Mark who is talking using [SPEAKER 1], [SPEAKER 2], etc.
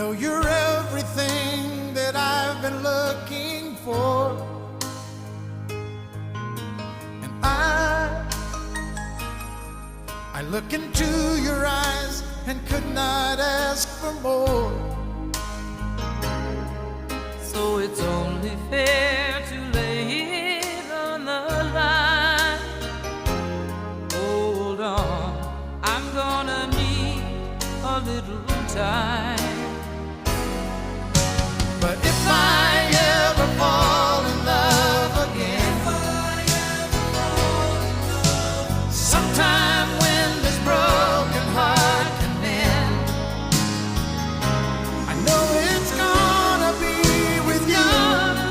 [SPEAKER 1] know you're everything that I've been looking for, and I look into your eyes and could not ask for more.
[SPEAKER 2] So it's only fair to lay it on the line. Hold on, I'm gonna need a little time.